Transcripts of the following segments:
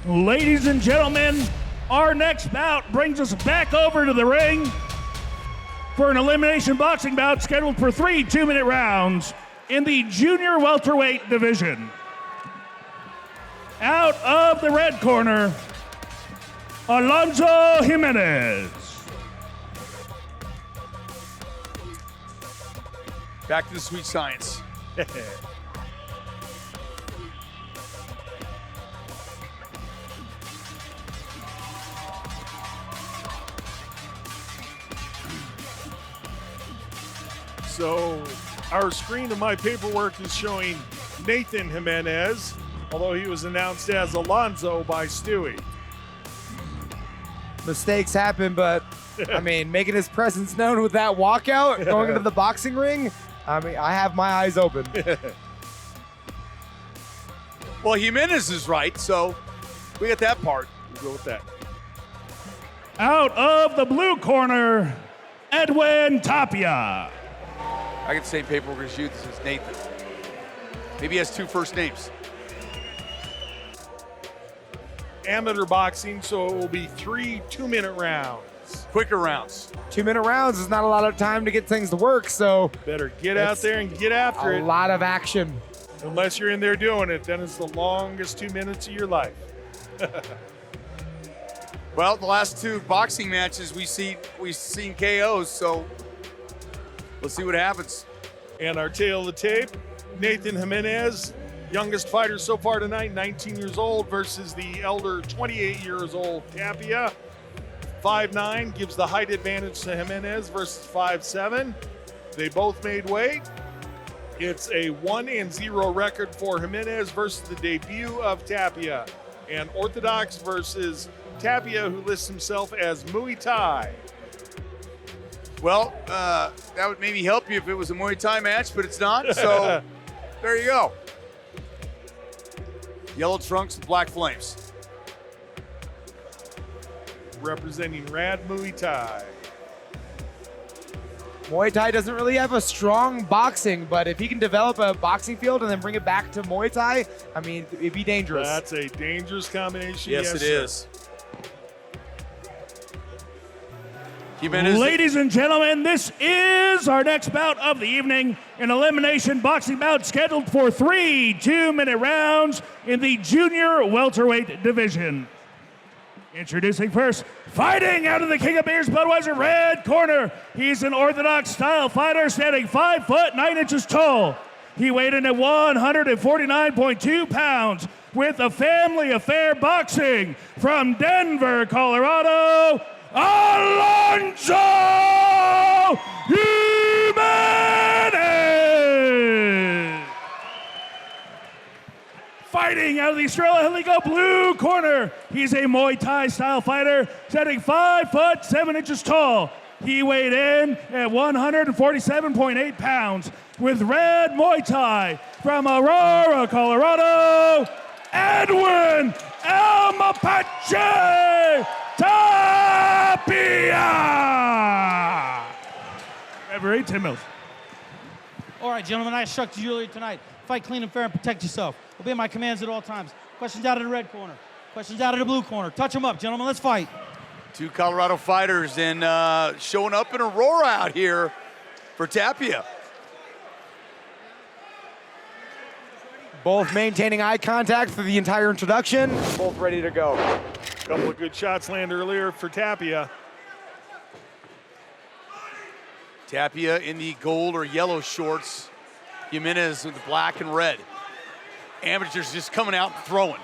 Ladies and gentlemen, our next bout brings us back over to the ring for an elimination boxing bout scheduled for 3 2-minute rounds in the junior welterweight division. Out of the red corner, Alonso Jimenez. Back to the sweet science. So our screen of my paperwork is showing Nathan Jimenez, although he was announced as Alonso by Stewie. Mistakes happen, but I mean, making his presence known with that walkout, going into the boxing ring, I mean, I have my eyes open. Well, Jimenez is right, so we got that part. We'll go with that. Out of the blue corner, Edwin Tapia. I get the same paperwork as you. This is Nathan. Maybe he has 2 first names. Amateur boxing, so it will be 3 2-minute rounds. Quicker rounds. 2-minute rounds is not a lot of time to get things to work, so Better get out there and get after a it. lot of action. Unless you're in there doing it, then it's the longest 2 minutes of your life. Well, the last 2 boxing matches we've seen KOs, so let's see what happens. And our tail of the tape, Nathan Jimenez, youngest fighter so far tonight, 19 years old versus the elder 28 years old Tapia. 5'9" gives the height advantage to Jimenez versus 5'7". They both made weight. It's a 1-0 record for Jimenez versus the debut of Tapia. And Orthodox versus Tapia, who lists himself as Muay Thai. Well, that would maybe help you if it was a Muay Thai match, but it's not, so there you go. Yellow trunks and black flames. Representing Rad Muay Thai. Muay Thai doesn't really have a strong boxing, but if he can develop a boxing field and then bring it back to Muay Thai, I mean, it'd be dangerous. That's a dangerous combination. Yes, it sir. is. Jimenez. Ladies and gentlemen, this is our next bout of the evening, an elimination boxing bout scheduled for 3 2-minute rounds in the junior welterweight division. Introducing first, fighting out of the King of Beers Budweiser red corner. He's an Orthodox style fighter standing 5 foot 9 inches tall. He weighed in at 149.2 pounds with a family affair boxing from Denver, Colorado, Alonso Jimenez. Fighting out of the Estrella Helico blue corner. He's a Muay Thai style fighter, standing 5 foot 7 inches tall. He weighed in at 147.8 pounds with red Muay Thai from Aurora, Colorado, Edwin El Mapache Tapia. Referee Tim Mills. All right, gentlemen, I instructed you earlier tonight. Fight clean and fair and protect yourself. Obey my commands at all times. Questions out of the red corner. Questions out of the blue corner. Touch them up, gentlemen. Let's fight. 2 Colorado fighters and showing up in Aurora out here for Tapia. Both maintaining eye contact for the entire introduction. Both ready to go. A couple of good shots landed earlier for Tapia. Tapia in the gold or yellow shorts. Jimenez with the black and red. Amateurs just coming out and throwing.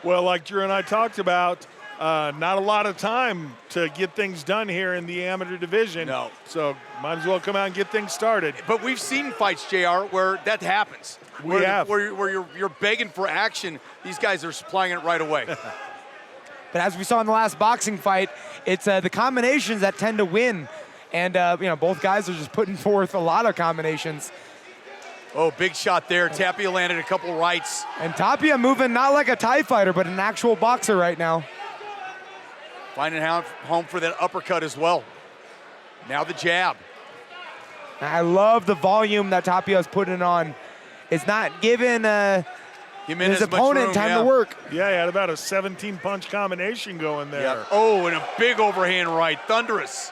Well, like Drew and I talked about, not a lot of time to get things done here in the amateur division. No. So might as well come out and get things started. But we've seen fights, JR, where that happens. We have. Where you're begging for action. These guys are supplying it right away. But as we saw in the last boxing fight, it's the combinations that tend to win. And, both guys are just putting forth a lot of combinations. Oh, big shot there. Tapia landed a couple rights. And Tapia moving not like a Thai fighter, but an actual boxer right now. Finding home for that uppercut as well. Now the jab. I love the volume that Tapia is putting on. It's not given Jimenez his opponent much room, time yeah. to work. Yeah, he had about a 17-punch combination going there. Yeah. Oh, and a big overhand right, thunderous.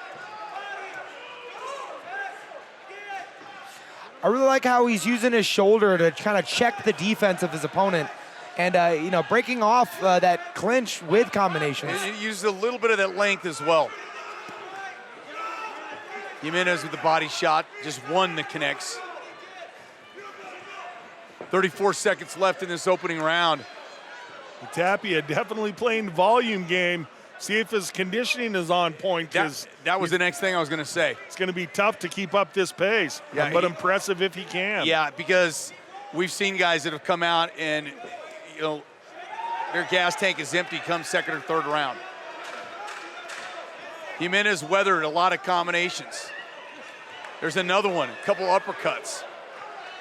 I really like how he's using his shoulder to kind of check the defense of his opponent and, breaking off that clinch with combinations. And he used a little bit of that length as well. Jimenez with the body shot, just one that connects. 34 seconds left in this opening round. Tapia definitely playing volume game. See if his conditioning is on point. That was the next thing I was going to say. It's going to be tough to keep up this pace, but impressive if he can. Yeah, because we've seen guys that have come out and, their gas tank is empty come second or third round. Jimenez weathered a lot of combinations. There's another one, a couple uppercuts.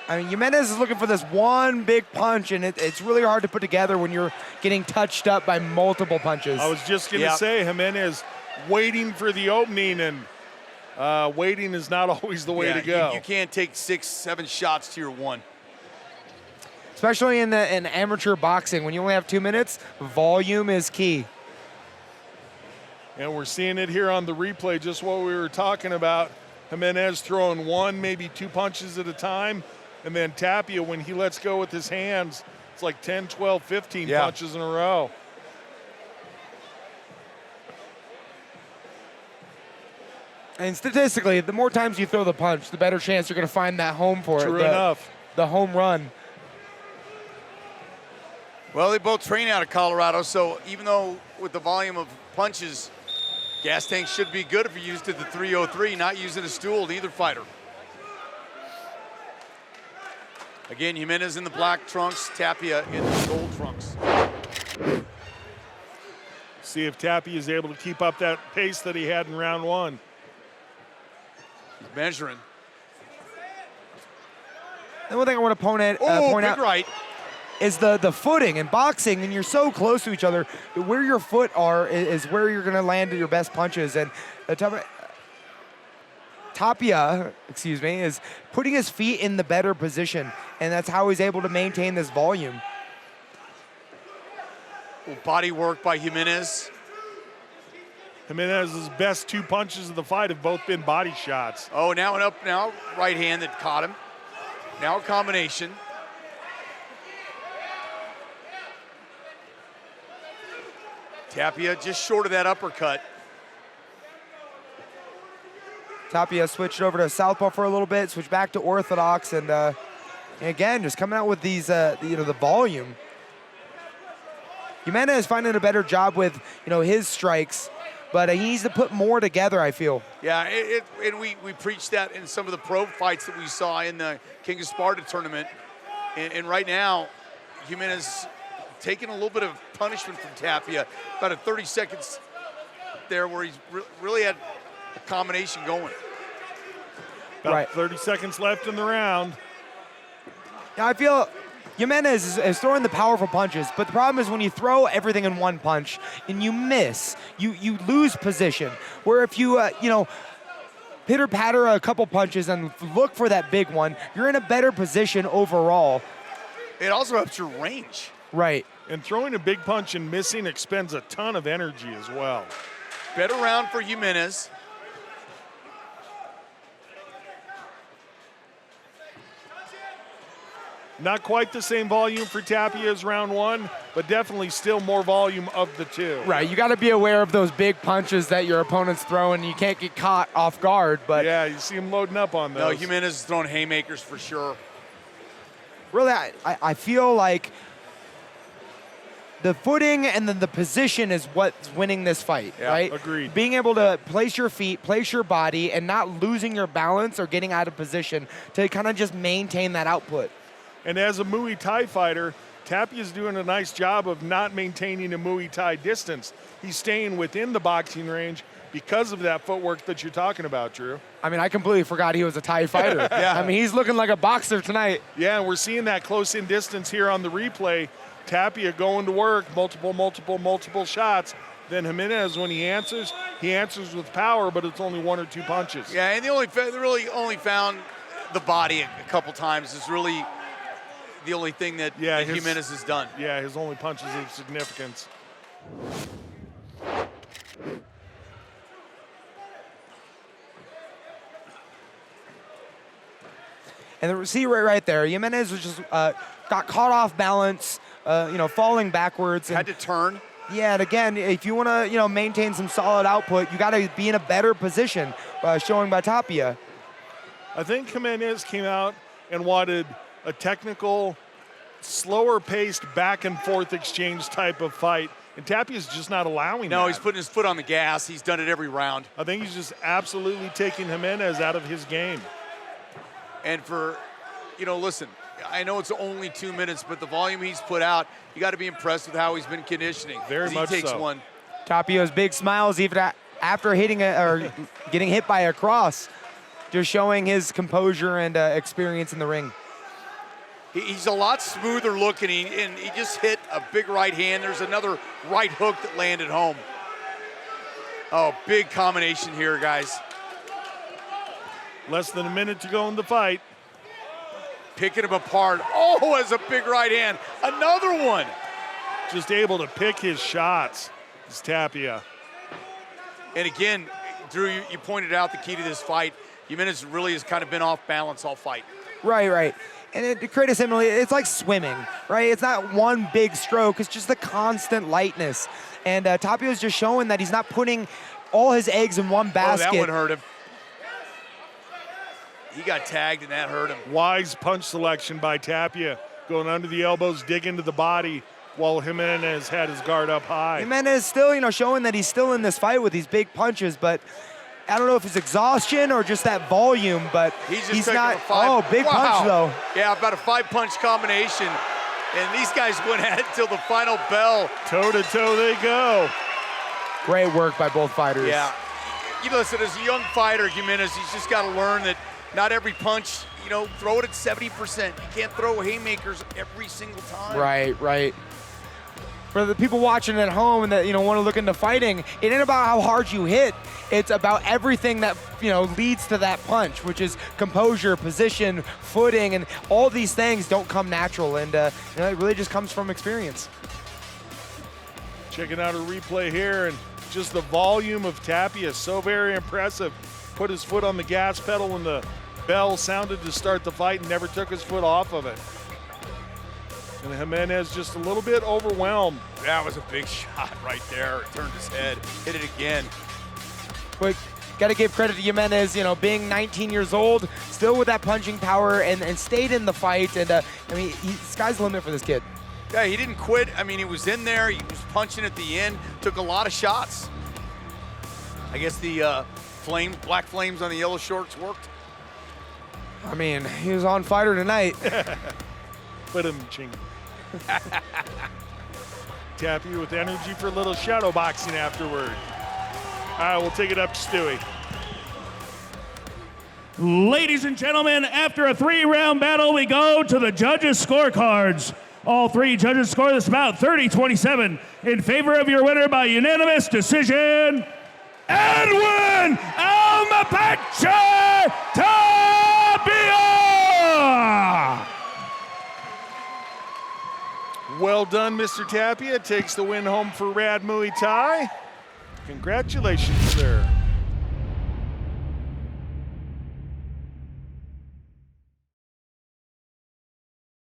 I mean, Jimenez is looking for this one big punch, and it's really hard to put together when you're getting touched up by multiple punches. I was just going to say, Jimenez waiting for the opening, and waiting is not always the way to go. You can't take 6, 7 shots to your one. Especially in amateur boxing, when you only have 2 minutes, volume is key. And we're seeing it here on the replay, just what we were talking about. Jimenez throwing 1, maybe 2 punches at a time. And then Tapia, when he lets go with his hands, it's like 10, 12, 15 punches in a row. And statistically, the more times you throw the punch, the better chance you're going to find that home for True it. enough. The home run. Well, they both train out of Colorado, so even though with the volume of punches, gas tank should be good if you used it at the 303, not using a stool to either fighter. Again, Jimenez in the black trunks, Tapia in the gold trunks. See if Tapia is able to keep up that pace that he had in round 1. He's measuring. And one thing I want to point out right. is the footing in boxing, and you're so close to each other. Where your foot are is where you're going to land your best punches. And Tapia, is putting his feet in the better position, and that's how he's able to maintain this volume. Well, body work by Jimenez. Jimenez's best 2 punches of the fight have both been body shots. Oh, now and up, now right hand that caught him. Now a combination. Tapia just short of that uppercut. Tapia switched over to southpaw for a little bit, switched back to orthodox, and again, just coming out with these, the volume. Jimenez is finding a better job with, his strikes, but he needs to put more together, I feel. Yeah, and we preached that in some of the pro fights that we saw in the King of Sparta tournament. And right now, Jimenez taking a little bit of punishment from Tapia. About 30 seconds there where he's really had a combination going. About 30 seconds left in the round. Now, I feel Jimenez is throwing the powerful punches, but the problem is when you throw everything in one punch and you miss, you lose position. Where if you, pitter-patter a couple punches and look for that big one, you're in a better position overall. It also helps your range. Right. And throwing a big punch and missing expends a ton of energy as well. Better round for Jimenez. Not quite the same volume for Tapia as round 1, but definitely still more volume of the 2. Right, you got to be aware of those big punches that your opponent's throwing. You can't get caught off guard, but yeah, you see him loading up on those. No, Jimenez is throwing haymakers for sure. Really, I feel like the footing and then the position is what's winning this fight, right? Agreed. Being able to place your feet, place your body, and not losing your balance or getting out of position to kind of just maintain that output. And as a Muay Thai fighter, Tapia's doing a nice job of not maintaining a Muay Thai distance. He's staying within the boxing range because of that footwork that you're talking about, Drew. I mean, I completely forgot he was a Thai fighter. Yeah. I mean, he's looking like a boxer tonight. Yeah, and we're seeing that close in distance here on the replay. Tapia going to work, multiple shots. Then Jimenez, when he answers with power, but it's only 1 or 2 punches. Yeah, and they really only found the body a couple times. Is really the only thing that, Yeah, that Jimenez has done. Yeah, his only punches of significance. And see right there, Jimenez was just got caught off balance, falling backwards. Had to turn. Yeah, and again, if you want to, maintain some solid output, you got to be in a better position, showing by Tapia. I think Jimenez came out and wanted a technical, slower-paced, back-and-forth exchange type of fight, and Tapia's just not allowing that. No, he's putting his foot on the gas. He's done it every round. I think he's just absolutely taking Jimenez out of his game. And for, listen, I know it's only 2 minutes, but the volume he's put out, you got to be impressed with how he's been conditioning. Very much so. He takes one. Tapia's big smiles even after hitting or getting hit by a cross, just showing his composure and experience in the ring. He's a lot smoother looking, and he just hit a big right hand. There's another right hook that landed home. Oh, big combination here, guys. Less than a minute to go in the fight. Picking him apart. Oh, as a big right hand. Another one. Just able to pick his shots. It's Tapia. And again, Drew, you pointed out the key to this fight. Jimenez really has kind of been off balance all fight. Right. And to create a simile, it's like swimming, right? It's not one big stroke. It's just the constant lightness. And Tapia is just showing that he's not putting all his eggs in one basket. Oh, that one hurt him. He got tagged, and that hurt him. Wise punch selection by Tapia. Going under the elbows, dig into the body, while Jimenez had his guard up high. Jimenez still, showing that he's still in this fight with these big punches, but I don't know if it's exhaustion or just that volume, but he's not. Big punch, though. Yeah, about a 5-punch combination. And these guys went at it till the final bell. Toe-to-toe they go. Great work by both fighters. Yeah. Listen, as a young fighter, Jimenez, he's just got to learn that not every punch, throw it at 70%. You can't throw haymakers every single time. Right. For the people watching at home and that want to look into fighting, it ain't about how hard you hit. It's about everything that leads to that punch, which is composure, position, footing, and all these things don't come natural, and it really just comes from experience. Checking out a replay here, and just the volume of Tapia, so very impressive. Put his foot on the gas pedal when the bell sounded to start the fight and never took his foot off of it. And Jimenez just a little bit overwhelmed. That was a big shot right there. Turned his head, hit it again. But got to give credit to Jimenez, being 19 years old, still with that punching power and stayed in the fight. And sky's the limit for this kid. Yeah, he didn't quit. He was in there. He was punching at the end. Took a lot of shots. I guess the black flames on the yellow shorts worked. He was on Fighter tonight. But ching. Tapia with energy for a little shadow boxing afterward. All right, we'll take it up to Stewie. Ladies and gentlemen, after a 3-round battle, we go to the judges' scorecards. All 3 judges score this bout 30-27 in favor of your winner by unanimous decision, Edwin Tapia! Well done, Mr. Tapia. Takes the win home for Rad Muay Thai. Congratulations, sir.